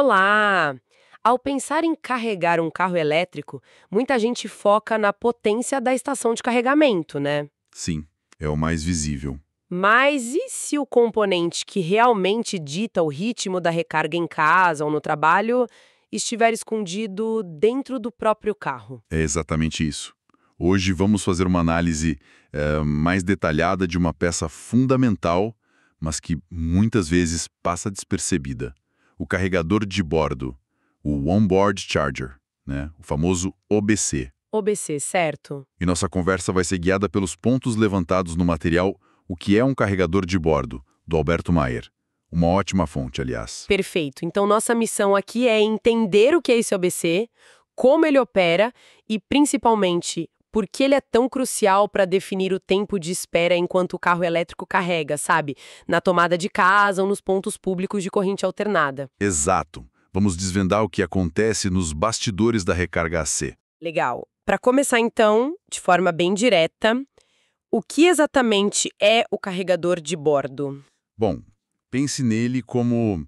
Olá! Ao pensar em carregar um carro elétrico, muita gente foca na potência da estação de carregamento, né? Sim, é o mais visível. Mas e se o componente que realmente dita o ritmo da recarga em casa ou no trabalho estiver escondido dentro do próprio carro? É exatamente isso. Hoje vamos fazer uma análise mais detalhada de uma peça fundamental, mas que muitas vezes passa despercebida. O carregador de bordo, o Onboard Charger, né? O famoso OBC. OBC, certo? E nossa conversa vai ser guiada pelos pontos levantados no material O que é um carregador de bordo, do Alberto Maier. Uma ótima fonte, aliás. Perfeito. Então, nossa missão aqui é entender o que é esse OBC, como ele opera e, principalmente, por que ele é tão crucial para definir o tempo de espera enquanto o carro elétrico carrega, sabe? Na tomada de casa ou nos pontos públicos de corrente alternada. Exato. Vamos desvendar o que acontece nos bastidores da recarga AC. Legal. Para começar, então, de forma bem direta, o que exatamente é o carregador de bordo? Bom, pense nele como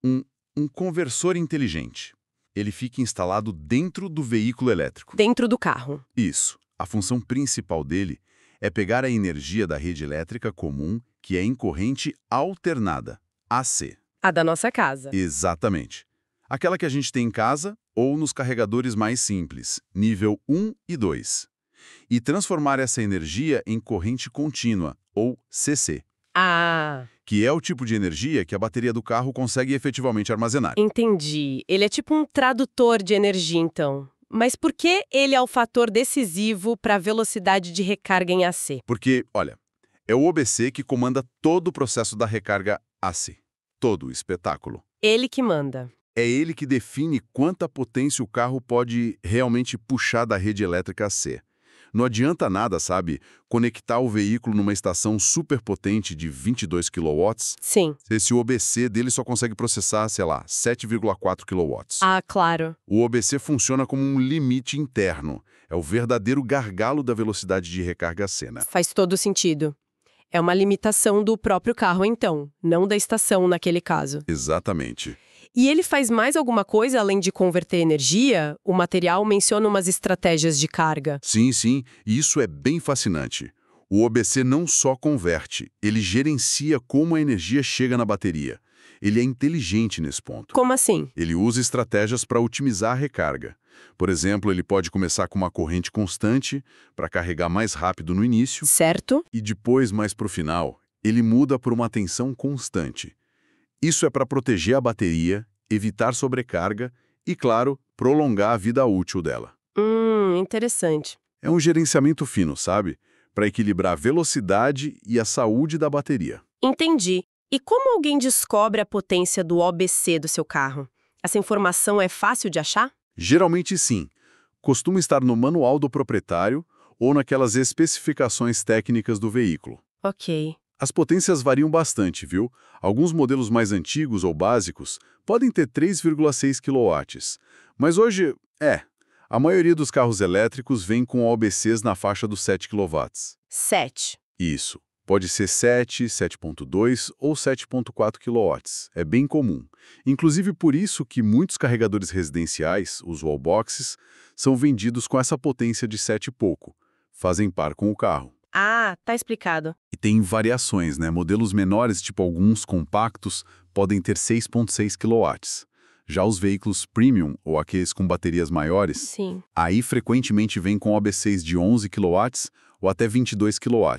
um, um conversor inteligente. Ele fica instalado dentro do veículo elétrico. Dentro do carro. Isso. A função principal dele é pegar a energia da rede elétrica comum, que é em corrente alternada, AC. A da nossa casa. Exatamente. Aquela que a gente tem em casa ou nos carregadores mais simples, nível 1 e 2. E transformar essa energia em corrente contínua, ou CC, Ah, que é o tipo de energia que a bateria do carro consegue efetivamente armazenar. entendi. Ele é tipo um tradutor de energia, então. Mas por que ele é o fator decisivo para a velocidade de recarga em AC? Porque, olha, é o OBC que comanda todo o processo da recarga AC. Todo o espetáculo. Ele que manda. É ele que define quanta potência o carro pode realmente puxar da rede elétrica AC. Não adianta nada, sabe, conectar o veículo numa estação superpotente de 22 kW, Sim. se esse OBC dele só consegue processar, sei lá, 7,4 kW. Ah, claro. O OBC funciona como um limite interno. É o verdadeiro gargalo da velocidade de recarga AC, né? Faz todo sentido. É uma limitação do próprio carro, então, não da estação naquele caso. Exatamente. E ele faz mais alguma coisa além de converter energia? O material menciona umas estratégias de carga. Sim, sim, e isso é bem fascinante. O OBC não só converte, ele gerencia como a energia chega na bateria. Ele é inteligente nesse ponto. Como assim? Ele usa estratégias para otimizar a recarga. Por exemplo, ele pode começar com uma corrente constante para carregar mais rápido no início Certo? e depois, mais para o final, ele muda por uma tensão constante. Isso é para proteger a bateria, evitar sobrecarga e, claro, prolongar a vida útil dela. Interessante. É um gerenciamento fino, sabe? Para equilibrar a velocidade e a saúde da bateria. Entendi. E como alguém descobre a potência do OBC do seu carro? Essa informação é fácil de achar? Geralmente sim. Costuma estar no manual do proprietário ou naquelas especificações técnicas do veículo. Ok. As potências variam bastante, viu? Alguns modelos mais antigos ou básicos podem ter 3,6 kW. Mas hoje, a maioria dos carros elétricos vem com OBCs na faixa dos 7 kW. 7. Isso. Pode ser 7, 7,2 ou 7,4 kW. É bem comum. Inclusive por isso que muitos carregadores residenciais, os wallboxes, são vendidos com essa potência de 7 e pouco. Fazem par com o carro. Ah, tá explicado. E tem variações, né? Modelos menores, tipo alguns compactos, podem ter 6,6 kW. Já os veículos premium, ou aqueles com baterias maiores, Sim. aí frequentemente vem com OBCs de 11 kW ou até 22 kW.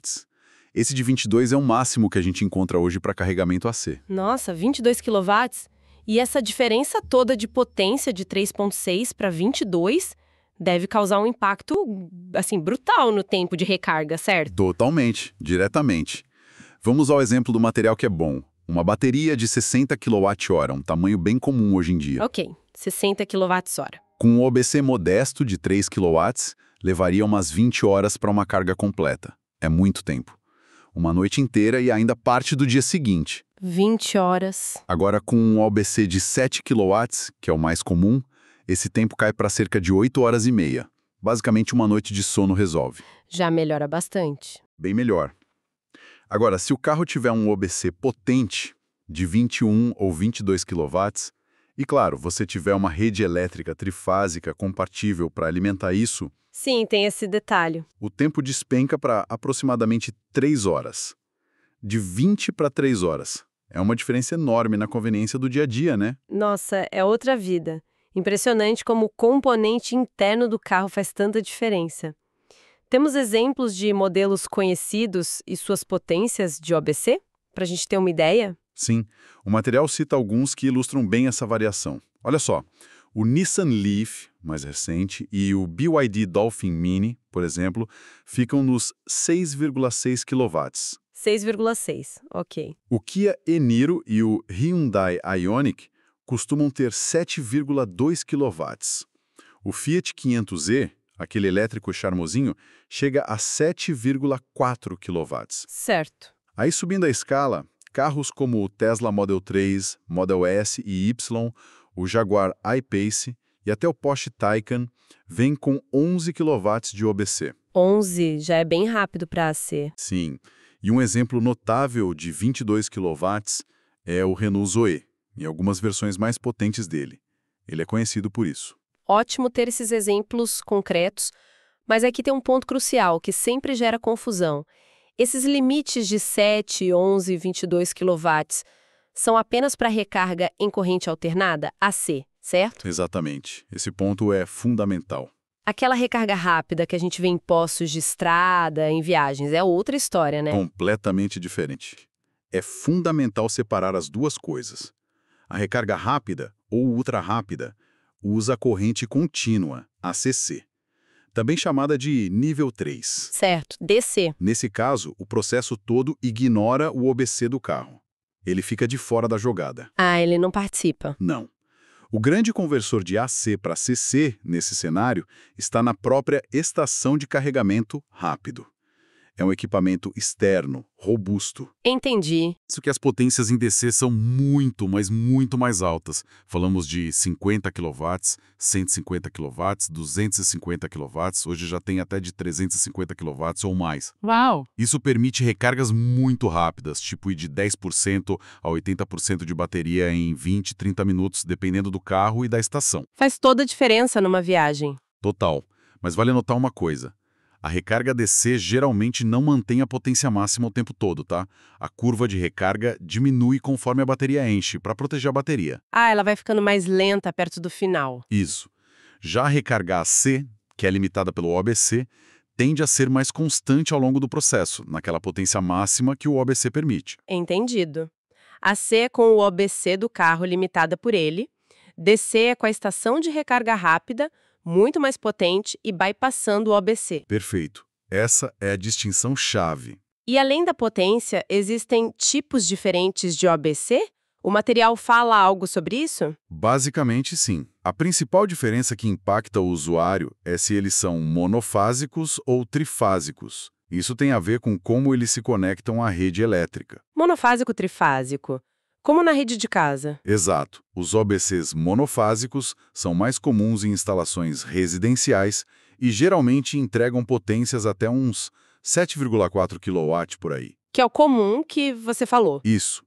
Esse de 22 é o máximo que a gente encontra hoje para carregamento AC. Nossa, 22 kW? E essa diferença toda de potência de 3,6 para 22 deve causar um impacto, assim, brutal no tempo de recarga, certo? Totalmente, diretamente. Vamos ao exemplo do material que é bom. Uma bateria de 60 kWh, um tamanho bem comum hoje em dia. Ok, 60 kWh. Com um OBC modesto de 3 kW, levaria umas 20 horas para uma carga completa. É muito tempo. Uma noite inteira e ainda parte do dia seguinte. 20 horas. Agora, com um OBC de 7 kW, que é o mais comum, esse tempo cai para cerca de 8 horas e meia. Basicamente, uma noite de sono resolve. Já melhora bastante. Bem melhor. Agora, se o carro tiver um OBC potente, de 21 ou 22 kW, E claro, você tiver uma rede elétrica trifásica compatível para alimentar isso, Sim, tem esse detalhe. o tempo despenca para aproximadamente 3 horas. De 20 para 3 horas. É uma diferença enorme na conveniência do dia a dia, né? Nossa, é outra vida. Impressionante como o componente interno do carro faz tanta diferença. Temos exemplos de modelos conhecidos e suas potências de OBC? Para a gente ter uma ideia? Sim, o material cita alguns que ilustram bem essa variação. Olha só, o Nissan Leaf, mais recente, e o BYD Dolphin Mini, por exemplo, ficam nos 6,6 kW. 6,6, ok. O Kia e-Niro e o Hyundai Ioniq costumam ter 7,2 kW. O Fiat 500e, aquele elétrico charmosinho, chega a 7,4 kW. Certo. Aí subindo a escala, carros como o Tesla Model 3, Model S e Y, o Jaguar I-Pace e até o Porsche Taycan vêm com 11 kW de OBC. 11 já é bem rápido para ser. Sim, e um exemplo notável de 22 kW é o Renault Zoe, em algumas versões mais potentes dele. Ele é conhecido por isso. Ótimo ter esses exemplos concretos, mas aqui tem um ponto crucial que sempre gera confusão. Esses limites de 7, 11 e 22 kW são apenas para recarga em corrente alternada, AC, certo? Exatamente. Esse ponto é fundamental. Aquela recarga rápida que a gente vê em postos de estrada, em viagens, é outra história, né? Completamente diferente. É fundamental separar as duas coisas. A recarga rápida, ou ultra rápida, usa a corrente contínua, ACC, também chamada de nível 3. Certo, DC. Nesse caso, o processo todo ignora o OBC do carro. Ele fica de fora da jogada. Ah, ele não participa. Não. O grande conversor de AC para CC, nesse cenário, está na própria estação de carregamento rápido. É um equipamento externo, robusto. Entendi. Isso que as potências em DC são muito, mas muito mais altas. Falamos de 50 kW, 150 kW, 250 kW, hoje já tem até de 350 kW ou mais. Uau! Isso permite recargas muito rápidas, tipo ir de 10% a 80% de bateria em 20, 30 minutos, dependendo do carro e da estação. Faz toda a diferença numa viagem. Total. Mas vale notar uma coisa. A recarga DC geralmente não mantém a potência máxima o tempo todo, tá? A curva de recarga diminui conforme a bateria enche, para proteger a bateria. Ah, ela vai ficando mais lenta perto do final. Isso. Já a recarga AC, que é limitada pelo OBC, tende a ser mais constante ao longo do processo, naquela potência máxima que o OBC permite. Entendido. AC é com o OBC do carro limitada por ele, DC é com a estação de recarga rápida, muito mais potente e bypassando o OBC. Perfeito. Essa é a distinção chave. E além da potência, existem tipos diferentes de OBC? O material fala algo sobre isso? Basicamente, sim. A principal diferença que impacta o usuário é se eles são monofásicos ou trifásicos. Isso tem a ver com como eles se conectam à rede elétrica. Monofásico, trifásico. Como na rede de casa. Exato. Os OBCs monofásicos são mais comuns em instalações residenciais e geralmente entregam potências até uns 7,4 kW por aí. Que é o comum que você falou. Isso.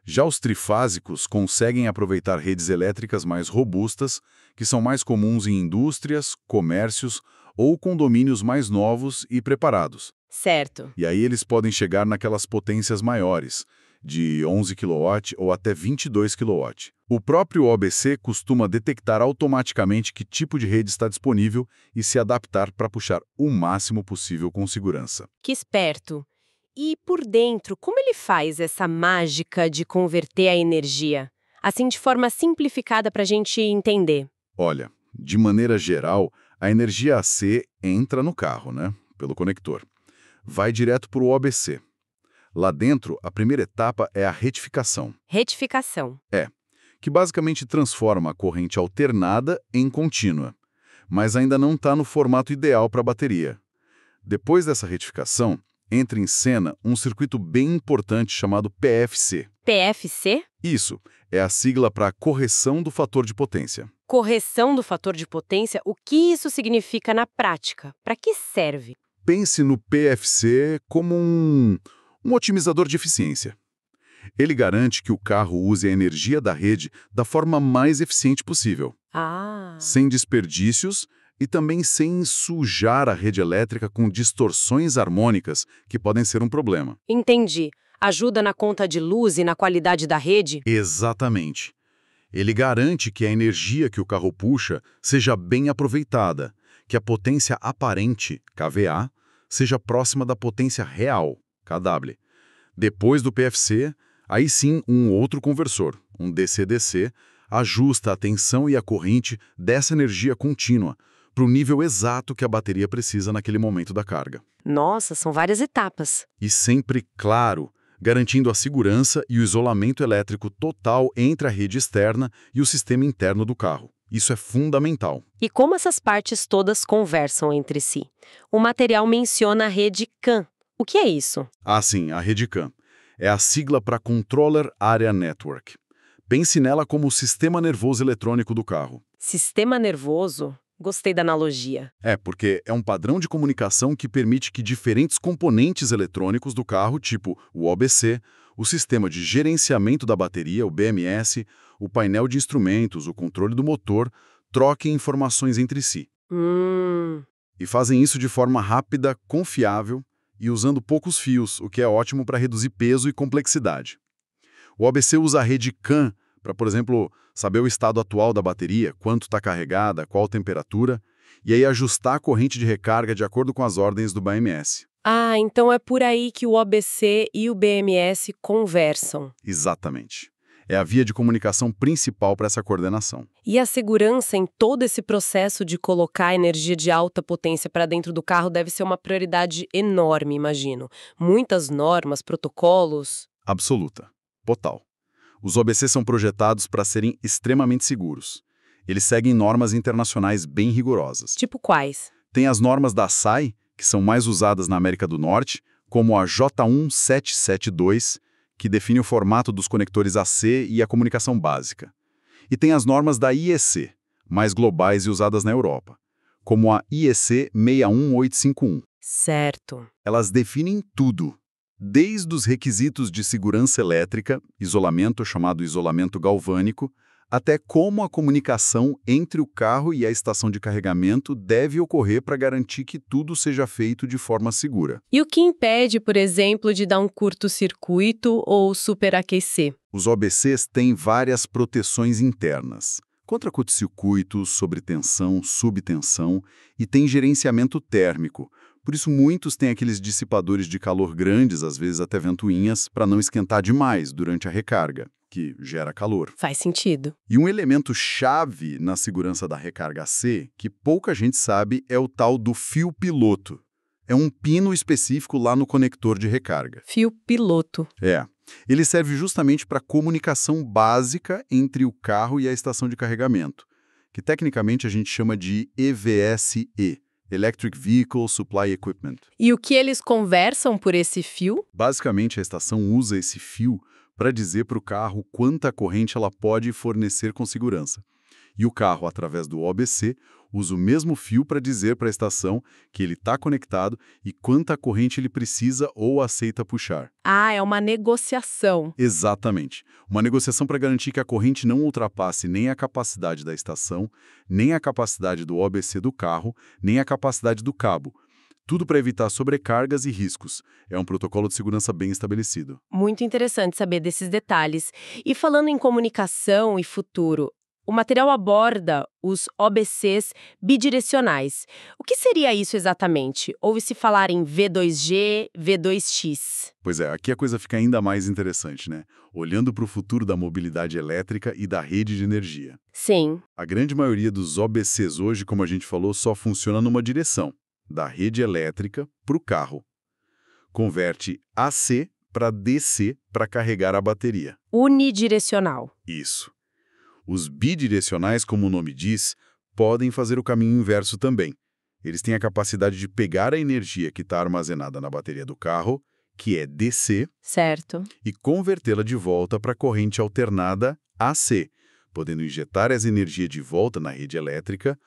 Já os trifásicos conseguem aproveitar redes elétricas mais robustas, que são mais comuns em indústrias, comércios ou condomínios mais novos e preparados. Certo. E aí eles podem chegar naquelas potências maiores, de 11 kW ou até 22 kW. O próprio OBC costuma detectar automaticamente que tipo de rede está disponível e se adaptar para puxar o máximo possível com segurança. Que esperto. E por dentro, como ele faz essa mágica de converter a energia? Assim, de forma simplificada para a gente entender. Olha, de maneira geral, a energia AC entra no carro, né? Pelo conector. Vai direto para o OBC. Lá dentro, a primeira etapa é a retificação. Retificação. Que basicamente transforma a corrente alternada em contínua, mas ainda não está no formato ideal para a bateria. Depois dessa retificação, entra em cena um circuito bem importante chamado PFC. PFC? Isso é a sigla para correção do fator de potência. Correção do fator de potência. O que isso significa na prática? Para que serve? Pense no PFC como um otimizador de eficiência. Ele garante que o carro use a energia da rede da forma mais eficiente possível, Ah, sem desperdícios e também sem sujar a rede elétrica com distorções harmônicas que podem ser um problema. entendi. Ajuda na conta de luz e na qualidade da rede? Exatamente. Ele garante que a energia que o carro puxa seja bem aproveitada, que a potência aparente, kVA, seja próxima da potência real, kW. Depois do PFC, aí sim um outro conversor, um DC-DC, ajusta a tensão e a corrente dessa energia contínua para o nível exato que a bateria precisa naquele momento da carga. Nossa, são várias etapas. E sempre, claro, garantindo a segurança e o isolamento elétrico total entre a rede externa e o sistema interno do carro. Isso é fundamental. E como essas partes todas conversam entre si? O material menciona a rede CAN. O que é isso? Ah, sim, a rede CAN. É a sigla para Controller Area Network. Pense nela como o sistema nervoso eletrônico do carro. Sistema nervoso? Gostei da analogia. É, porque é um padrão de comunicação que permite que diferentes componentes eletrônicos do carro, tipo o OBC, o sistema de gerenciamento da bateria, o BMS, o painel de instrumentos, o controle do motor, troquem informações entre si. E fazem isso de forma rápida, confiável e usando poucos fios, o que é ótimo para reduzir peso e complexidade. O OBC usa a rede CAN para, por exemplo, saber o estado atual da bateria, quanto está carregada, qual temperatura, e aí ajustar a corrente de recarga de acordo com as ordens do BMS. Ah, então é por aí que o OBC e o BMS conversam. Exatamente. É a via de comunicação principal para essa coordenação. E a segurança em todo esse processo de colocar energia de alta potência para dentro do carro deve ser uma prioridade enorme, imagino. Muitas normas, protocolos. Absoluta. Total. Os OBC são projetados para serem extremamente seguros. Eles seguem normas internacionais bem rigorosas. Tipo quais? Tem as normas da SAI, que são mais usadas na América do Norte, como a J1772, que define o formato dos conectores AC e a comunicação básica. E tem as normas da IEC, mais globais e usadas na Europa, como a IEC 61851. Certo. Elas definem tudo, desde os requisitos de segurança elétrica, isolamento chamado isolamento galvânico, até como a comunicação entre o carro e a estação de carregamento deve ocorrer para garantir que tudo seja feito de forma segura. E o que impede, por exemplo, de dar um curto-circuito ou superaquecer? Os OBCs têm várias proteções internas, contra curto-circuitos, sobretensão, subtensão, e tem gerenciamento térmico. Por isso, muitos têm aqueles dissipadores de calor grandes, às vezes até ventoinhas, para não esquentar demais durante a recarga, que gera calor. Faz sentido. E um elemento chave na segurança da recarga AC, que pouca gente sabe, é o tal do fio piloto. É um pino específico lá no conector de recarga. Fio piloto. Ele serve justamente para comunicação básica entre o carro e a estação de carregamento, que tecnicamente a gente chama de EVSE. Electric Vehicle Supply Equipment. E o que eles conversam por esse fio? Basicamente, a estação usa esse fio para dizer para o carro quanta corrente ela pode fornecer com segurança. E o carro, através do OBC, usa o mesmo fio para dizer para a estação que ele está conectado e quanta corrente ele precisa ou aceita puxar. Ah, é uma negociação. Exatamente. Uma negociação para garantir que a corrente não ultrapasse nem a capacidade da estação, nem a capacidade do OBC do carro, nem a capacidade do cabo. Tudo para evitar sobrecargas e riscos. É um protocolo de segurança bem estabelecido. Muito interessante saber desses detalhes. E falando em comunicação e futuro, o material aborda os OBCs bidirecionais. O que seria isso exatamente? Ouve-se falar em V2G, V2X. Pois é, aqui a coisa fica ainda mais interessante, né? Olhando para o futuro da mobilidade elétrica e da rede de energia. Sim. A grande maioria dos OBCs hoje, como a gente falou, só funciona numa direção, da rede elétrica para o carro. Converte AC para DC para carregar a bateria. Unidirecional. Isso. Os bidirecionais, como o nome diz, podem fazer o caminho inverso também. Eles têm a capacidade de pegar a energia que está armazenada na bateria do carro, que é DC, Certo. e convertê-la de volta para a corrente alternada AC, podendo injetar essa energia de volta na rede elétrica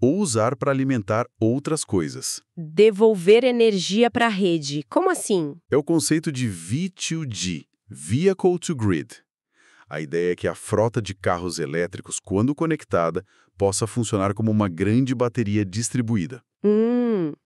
ou usar para alimentar outras coisas. Devolver energia para a rede. Como assim? É o conceito de V2G, Vehicle to Grid. A ideia é que a frota de carros elétricos, quando conectada, possa funcionar como uma grande bateria distribuída.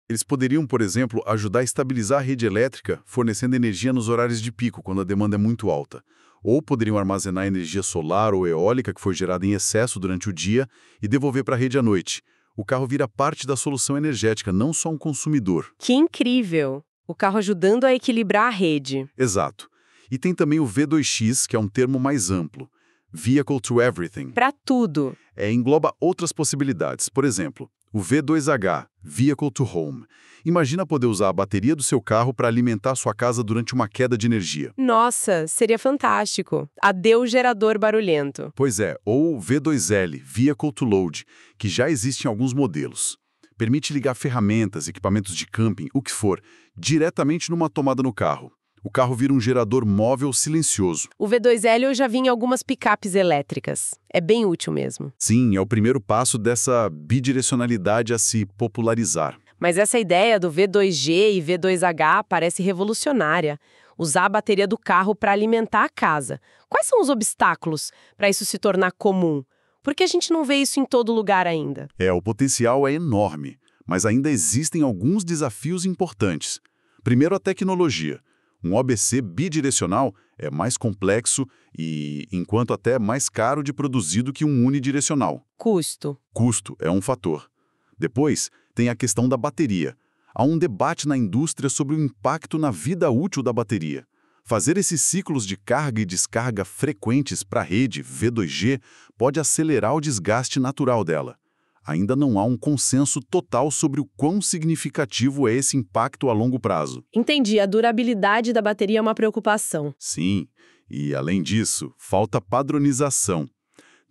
Eles poderiam, por exemplo, ajudar a estabilizar a rede elétrica, fornecendo energia nos horários de pico, quando a demanda é muito alta. Ou poderiam armazenar energia solar ou eólica que foi gerada em excesso durante o dia e devolver para a rede à noite. O carro vira parte da solução energética, não só um consumidor. Que incrível! O carro ajudando a equilibrar a rede. Exato. E tem também o V2X, que é um termo mais amplo. Vehicle to Everything. Para tudo. Engloba outras possibilidades. Por exemplo, o V2H, Vehicle to Home. Imagina poder usar a bateria do seu carro para alimentar sua casa durante uma queda de energia. Nossa, seria fantástico. Adeus gerador barulhento. Pois é, ou o V2L, Vehicle to Load, que já existe em alguns modelos. Permite ligar ferramentas, equipamentos de camping, o que for, diretamente numa tomada no carro. O carro vira um gerador móvel silencioso. O V2L eu já vi em algumas picapes elétricas. É bem útil mesmo. Sim, é o primeiro passo dessa bidirecionalidade a se popularizar. Mas essa ideia do V2G e V2H parece revolucionária. Usar a bateria do carro para alimentar a casa. Quais são os obstáculos para isso se tornar comum? Porque a gente não vê isso em todo lugar ainda. O potencial é enorme, mas ainda existem alguns desafios importantes. Primeiro, a tecnologia. Um OBC bidirecional é mais complexo e, enquanto até mais caro de produzir do que um unidirecional. Custo. Custo é um fator. Depois, tem a questão da bateria. Há um debate na indústria sobre o impacto na vida útil da bateria. Fazer esses ciclos de carga e descarga frequentes para a rede V2G pode acelerar o desgaste natural dela. Ainda não há um consenso total sobre o quão significativo é esse impacto a longo prazo. Entendi, a durabilidade da bateria é uma preocupação. Sim, e além disso, falta padronização,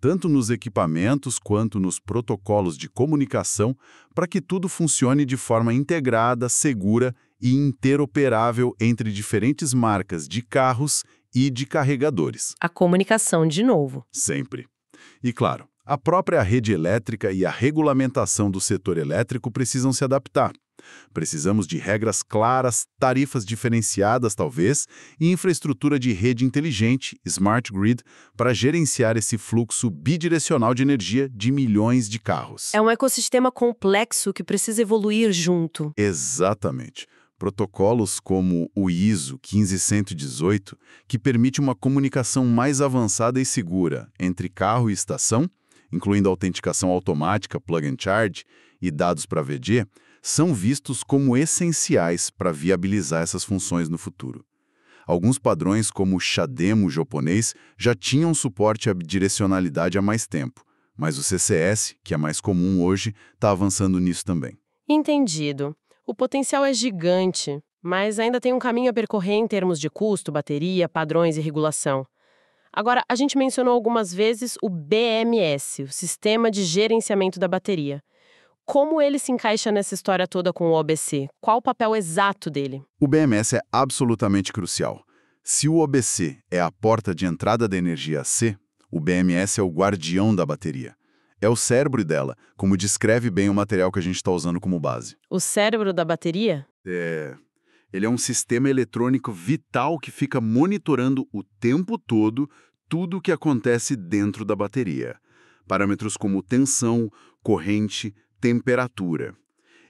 tanto nos equipamentos quanto nos protocolos de comunicação, para que tudo funcione de forma integrada, segura e interoperável entre diferentes marcas de carros e de carregadores. A comunicação, de novo. Sempre. E claro, a própria rede elétrica e a regulamentação do setor elétrico precisam se adaptar. Precisamos de regras claras, tarifas diferenciadas talvez, e infraestrutura de rede inteligente, smart grid, para gerenciar esse fluxo bidirecional de energia de milhões de carros. É um ecossistema complexo que precisa evoluir junto. Exatamente. Protocolos como o ISO 15118, que permite uma comunicação mais avançada e segura entre carro e estação, incluindo autenticação automática, plug and charge e dados para VG, são vistos como essenciais para viabilizar essas funções no futuro. Alguns padrões, como o CHAdeMO japonês, já tinham suporte à bidirecionalidade há mais tempo, mas o CCS, que é mais comum hoje, está avançando nisso também. Entendido. O potencial é gigante, mas ainda tem um caminho a percorrer em termos de custo, bateria, padrões e regulação. Agora, a gente mencionou algumas vezes o BMS, o Sistema de Gerenciamento da Bateria. Como ele se encaixa nessa história toda com o OBC? Qual o papel exato dele? O BMS é absolutamente crucial. Se o OBC é a porta de entrada da energia AC, o BMS é o guardião da bateria. É o cérebro dela, como descreve bem o material que a gente está usando como base. O cérebro da bateria? Ele é um sistema eletrônico vital que fica monitorando o tempo todo tudo o que acontece dentro da bateria. Parâmetros como tensão, corrente, temperatura.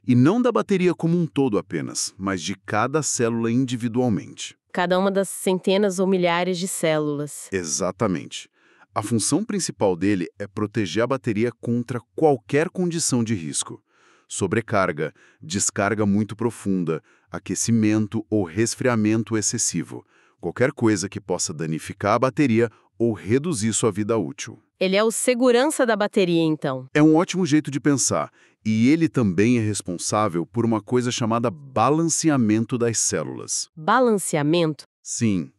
E não da bateria como um todo apenas, mas de cada célula individualmente. Cada uma das centenas ou milhares de células. Exatamente. A função principal dele é proteger a bateria contra qualquer condição de risco. Sobrecarga, descarga muito profunda, aquecimento ou resfriamento excessivo. Qualquer coisa que possa danificar a bateria ou reduzir sua vida útil. Ele é o segurança da bateria, então. É um ótimo jeito de pensar. E ele também é responsável por uma coisa chamada balanceamento das células. Balanceamento? Sim.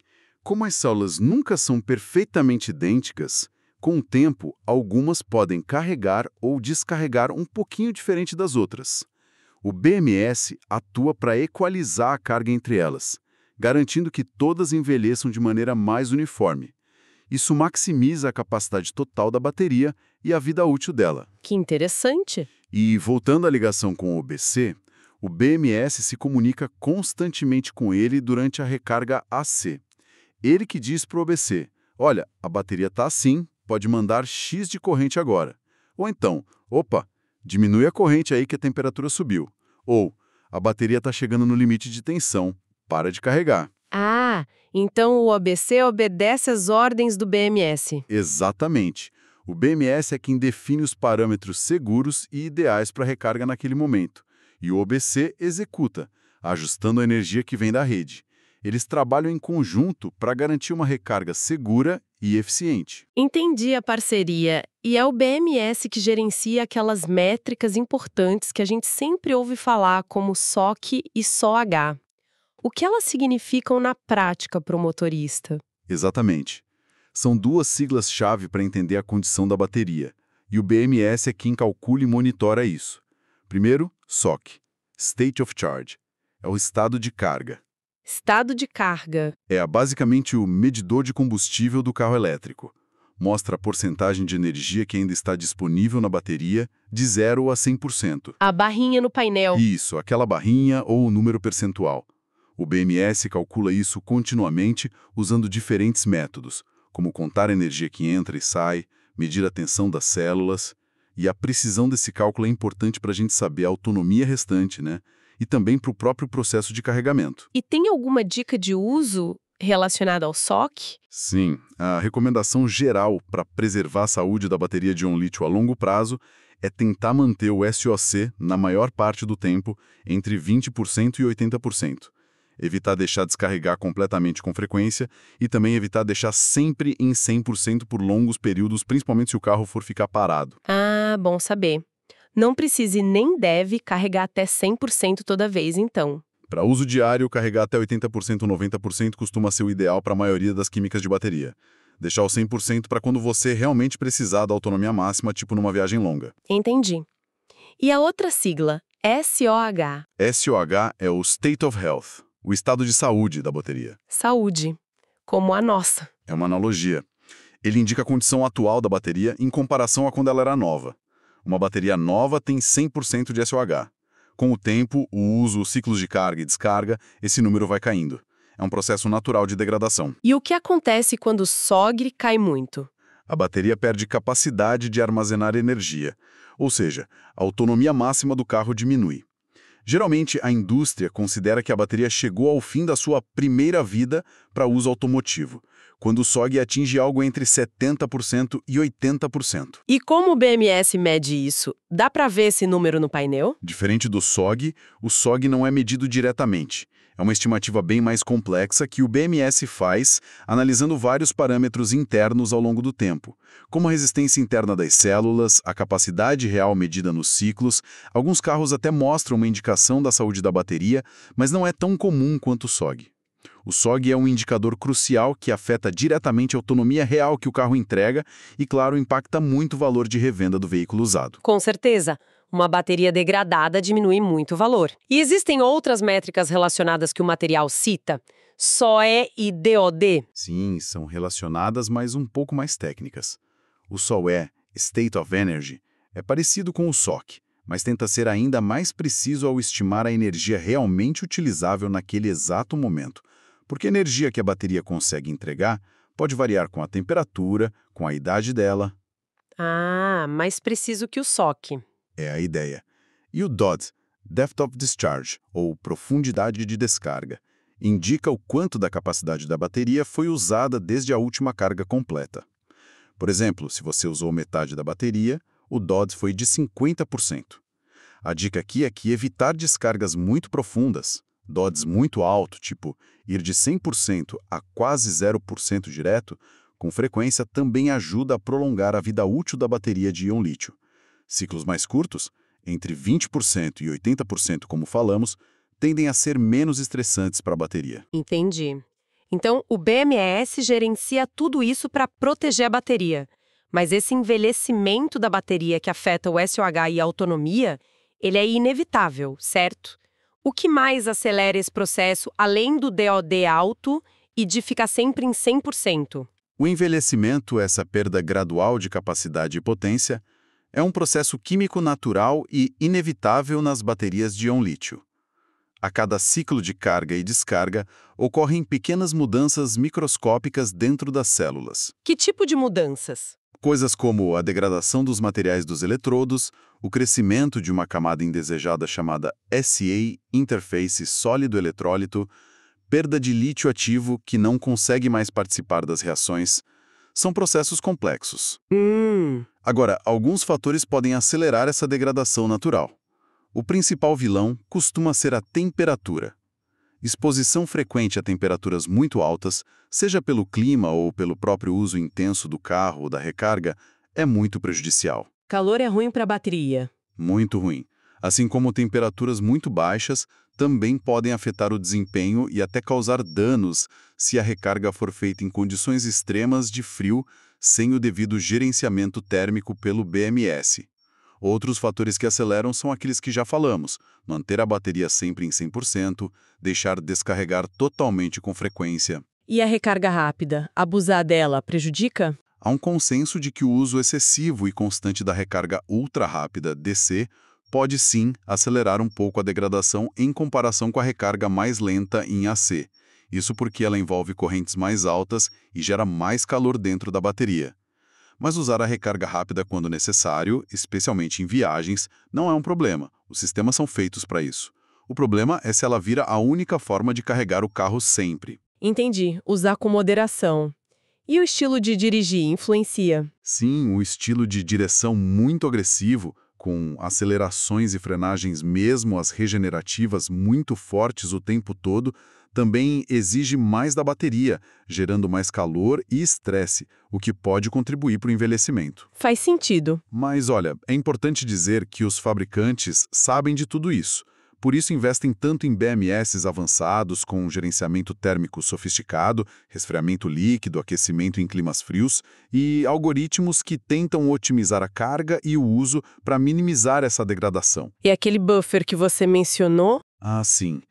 Como as células nunca são perfeitamente idênticas, com o tempo, algumas podem carregar ou descarregar um pouquinho diferente das outras. O BMS atua para equalizar a carga entre elas, garantindo que todas envelheçam de maneira mais uniforme. Isso maximiza a capacidade total da bateria e a vida útil dela. Que interessante! E, voltando à ligação com o OBC, o BMS se comunica constantemente com ele durante a recarga AC. Ele que diz para o OBC, olha, a bateria está assim, pode mandar X de corrente agora. Ou então, opa, diminui a corrente aí que a temperatura subiu. Ou, a bateria está chegando no limite de tensão, para de carregar. Ah, então o OBC obedece às ordens do BMS. Exatamente. O BMS é quem define os parâmetros seguros e ideais para recarga naquele momento. E o OBC executa, ajustando a energia que vem da rede. Eles trabalham em conjunto para garantir uma recarga segura e eficiente. Entendi a parceria. E é o BMS que gerencia aquelas métricas importantes que a gente sempre ouve falar, como SOC e SOH. O que elas significam na prática para o motorista? Exatamente. São duas siglas-chave para entender a condição da bateria, e o BMS é quem calcula e monitora isso. Primeiro, SOC, State of Charge, é o estado de carga. Estado de carga. É basicamente o medidor de combustível do carro elétrico. Mostra a porcentagem de energia que ainda está disponível na bateria, de 0 a 100%. A barrinha no painel. Isso, aquela barrinha ou o número percentual. O BMS calcula isso continuamente usando diferentes métodos, como contar a energia que entra e sai, medir a tensão das células. E a precisão desse cálculo é importante para a gente saber a autonomia restante, né? E também para o próprio processo de carregamento. E tem alguma dica de uso relacionada ao SOC? Sim, a recomendação geral para preservar a saúde da bateria de íon-lítio a longo prazo é tentar manter o SOC, na maior parte do tempo, entre 20% e 80%. Evitar deixar descarregar completamente com frequência e também evitar deixar sempre em 100% por longos períodos, principalmente se o carro for ficar parado. Ah, bom saber. Não precisa e nem deve carregar até 100% toda vez, então. Para uso diário, carregar até 80% ou 90% costuma ser o ideal para a maioria das químicas de bateria. Deixar o 100% para quando você realmente precisar da autonomia máxima, tipo numa viagem longa. Entendi. E a outra sigla, SOH. SOH é o State of Health, o estado de saúde da bateria. Saúde. Como a nossa. É uma analogia. Ele indica a condição atual da bateria em comparação a quando ela era nova. Uma bateria nova tem 100% de SOH. Com o tempo, o uso, os ciclos de carga e descarga, esse número vai caindo. É um processo natural de degradação. E o que acontece quando o SOG cai muito? A bateria perde capacidade de armazenar energia, ou seja, a autonomia máxima do carro diminui. Geralmente, a indústria considera que a bateria chegou ao fim da sua primeira vida para uso automotivo, quando o SOG atinge algo entre 70% e 80%. E como o BMS mede isso? Dá para ver esse número no painel? Diferente do SOG, o SOG não é medido diretamente. É uma estimativa bem mais complexa que o BMS faz, analisando vários parâmetros internos ao longo do tempo, como a resistência interna das células, a capacidade real medida nos ciclos. Alguns carros até mostram uma indicação da saúde da bateria, mas não é tão comum quanto o SOG. O SOG é um indicador crucial que afeta diretamente a autonomia real que o carro entrega e, claro, impacta muito o valor de revenda do veículo usado. Com certeza. Uma bateria degradada diminui muito o valor. E existem outras métricas relacionadas que o material cita? SOE e DOD? Sim, são relacionadas, mas um pouco mais técnicas. O SOE, State of Energy, é parecido com o SOC, mas tenta ser ainda mais preciso ao estimar a energia realmente utilizável naquele exato momento, porque a energia que a bateria consegue entregar pode variar com a temperatura, com a idade dela. Ah, mais preciso que o SOC. É a ideia. E o DOD, Depth of Discharge, ou profundidade de descarga, indica o quanto da capacidade da bateria foi usada desde a última carga completa. Por exemplo, se você usou metade da bateria, o DOD foi de 50%. A dica aqui é que evitar descargas muito profundas, DODs muito alto, tipo ir de 100% a quase 0% direto, com frequência também ajuda a prolongar a vida útil da bateria de íon-lítio. Ciclos mais curtos, entre 20% e 80%, como falamos, tendem a ser menos estressantes para a bateria. Entendi. Então, o BMS gerencia tudo isso para proteger a bateria. Mas esse envelhecimento da bateria que afeta o SOH e a autonomia, ele é inevitável, certo? O que mais acelera esse processo, além do DOD alto e de ficar sempre em 100%? O envelhecimento, essa perda gradual de capacidade e potência, é um processo químico natural e inevitável nas baterias de íon-lítio. A cada ciclo de carga e descarga, ocorrem pequenas mudanças microscópicas dentro das células. Que tipo de mudanças? Coisas como a degradação dos materiais dos eletrodos, o crescimento de uma camada indesejada chamada SA, interface sólido-eletrólito, perda de lítio ativo que não consegue mais participar das reações, são processos complexos. Agora, alguns fatores podem acelerar essa degradação natural. O principal vilão costuma ser a temperatura. Exposição frequente a temperaturas muito altas, seja pelo clima ou pelo próprio uso intenso do carro ou da recarga, é muito prejudicial. Calor é ruim para a bateria. Muito ruim. Assim como temperaturas muito baixas também podem afetar o desempenho e até causar danos se a recarga for feita em condições extremas de frio sem o devido gerenciamento térmico pelo BMS. Outros fatores que aceleram são aqueles que já falamos: manter a bateria sempre em 100%, deixar descarregar totalmente com frequência. E a recarga rápida? Abusar dela prejudica? Há um consenso de que o uso excessivo e constante da recarga ultra rápida, DC, pode sim acelerar um pouco a degradação em comparação com a recarga mais lenta em AC. Isso porque ela envolve correntes mais altas e gera mais calor dentro da bateria. Mas usar a recarga rápida quando necessário, especialmente em viagens, não é um problema. Os sistemas são feitos para isso. O problema é se ela vira a única forma de carregar o carro sempre. Entendi. Usar com moderação. E o estilo de dirigir influencia? Sim, o estilo de direção muito agressivo, com acelerações e frenagens mesmo as regenerativas muito fortes o tempo todo, também exige mais da bateria, gerando mais calor e estresse, o que pode contribuir para o envelhecimento. Faz sentido. Mas olha, é importante dizer que os fabricantes sabem de tudo isso. Por isso investem tanto em BMS avançados com gerenciamento térmico sofisticado, resfriamento líquido, aquecimento em climas frios e algoritmos que tentam otimizar a carga e o uso para minimizar essa degradação. E aquele buffer que você mencionou? Ah, sim.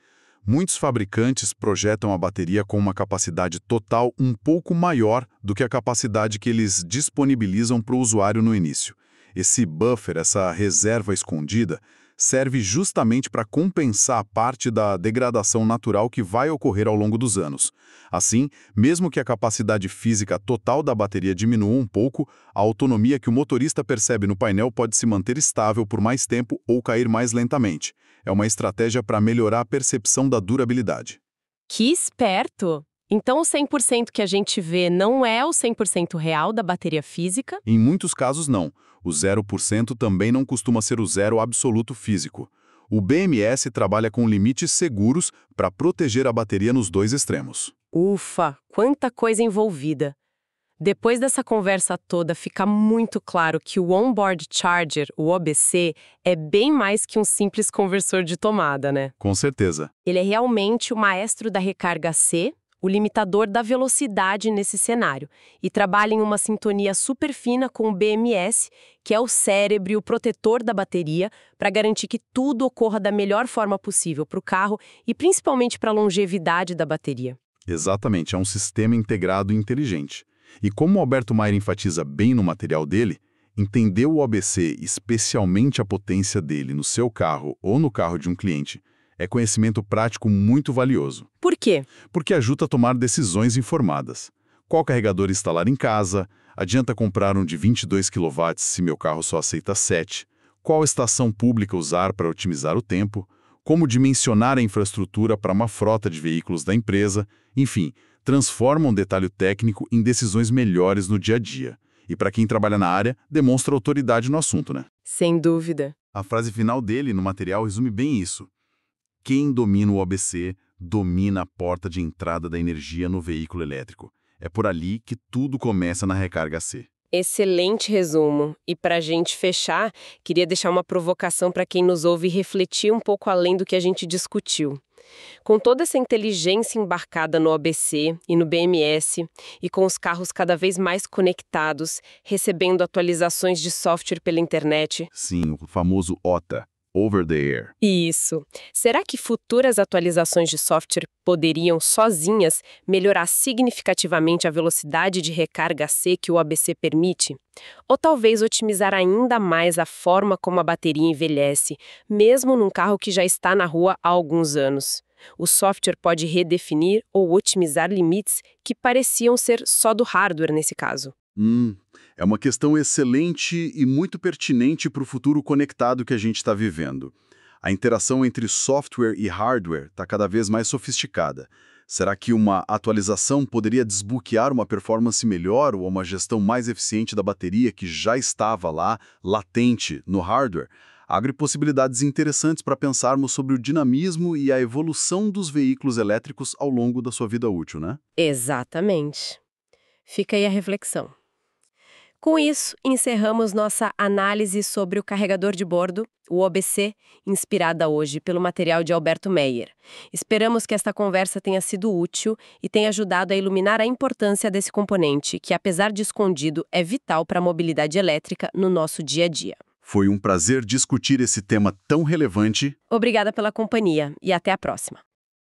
Muitos fabricantes projetam a bateria com uma capacidade total um pouco maior do que a capacidade que eles disponibilizam para o usuário no início. Esse buffer, essa reserva escondida, serve justamente para compensar a parte da degradação natural que vai ocorrer ao longo dos anos. Assim, mesmo que a capacidade física total da bateria diminua um pouco, a autonomia que o motorista percebe no painel pode se manter estável por mais tempo ou cair mais lentamente. É uma estratégia para melhorar a percepção da durabilidade. Que esperto! Então o 100% que a gente vê não é o 100% real da bateria física? Em muitos casos, não. O 0% também não costuma ser o zero absoluto físico. O BMS trabalha com limites seguros para proteger a bateria nos dois extremos. Ufa, quanta coisa envolvida! Depois dessa conversa toda, fica muito claro que o Onboard Charger, o OBC, é bem mais que um simples conversor de tomada, né? Com certeza. Ele é realmente o maestro da recarga C, o limitador da velocidade nesse cenário, e trabalha em uma sintonia super fina com o BMS, que é o cérebro e o protetor da bateria, para garantir que tudo ocorra da melhor forma possível para o carro e principalmente para a longevidade da bateria. Exatamente, é um sistema integrado e inteligente. E como o Alberto Maier enfatiza bem no material dele, entender o OBC, especialmente a potência dele no seu carro ou no carro de um cliente, é conhecimento prático muito valioso. Por quê? Porque ajuda a tomar decisões informadas. Qual carregador instalar em casa? Adianta comprar um de 22 kW se meu carro só aceita 7? Qual estação pública usar para otimizar o tempo? Como dimensionar a infraestrutura para uma frota de veículos da empresa? Enfim, transforma um detalhe técnico em decisões melhores no dia a dia. E para quem trabalha na área, demonstra autoridade no assunto, né? Sem dúvida. A frase final dele no material resume bem isso. Quem domina o OBC, domina a porta de entrada da energia no veículo elétrico. É por ali que tudo começa na recarga C. Excelente resumo. E para a gente fechar, queria deixar uma provocação para quem nos ouve refletir um pouco além do que a gente discutiu. Com toda essa inteligência embarcada no OBC e no BMS, e com os carros cada vez mais conectados, recebendo atualizações de software pela internet. Sim, o famoso OTA, over the air. Isso. Será que futuras atualizações de software poderiam, sozinhas, melhorar significativamente a velocidade de recarga AC que o ABC permite? Ou talvez otimizar ainda mais a forma como a bateria envelhece, mesmo num carro que já está na rua há alguns anos? O software pode redefinir ou otimizar limites que pareciam ser só do hardware nesse caso. É uma questão excelente e muito pertinente para o futuro conectado que a gente está vivendo. A interação entre software e hardware está cada vez mais sofisticada. Será que uma atualização poderia desbloquear uma performance melhor ou uma gestão mais eficiente da bateria que já estava lá, latente, no hardware? Abre possibilidades interessantes para pensarmos sobre o dinamismo e a evolução dos veículos elétricos ao longo da sua vida útil, né? Exatamente. Fica aí a reflexão. Com isso, encerramos nossa análise sobre o carregador de bordo, o OBC, inspirada hoje pelo material de Alberto Meyer. Esperamos que esta conversa tenha sido útil e tenha ajudado a iluminar a importância desse componente, que, apesar de escondido, é vital para a mobilidade elétrica no nosso dia a dia. Foi um prazer discutir esse tema tão relevante. Obrigada pela companhia e até a próxima.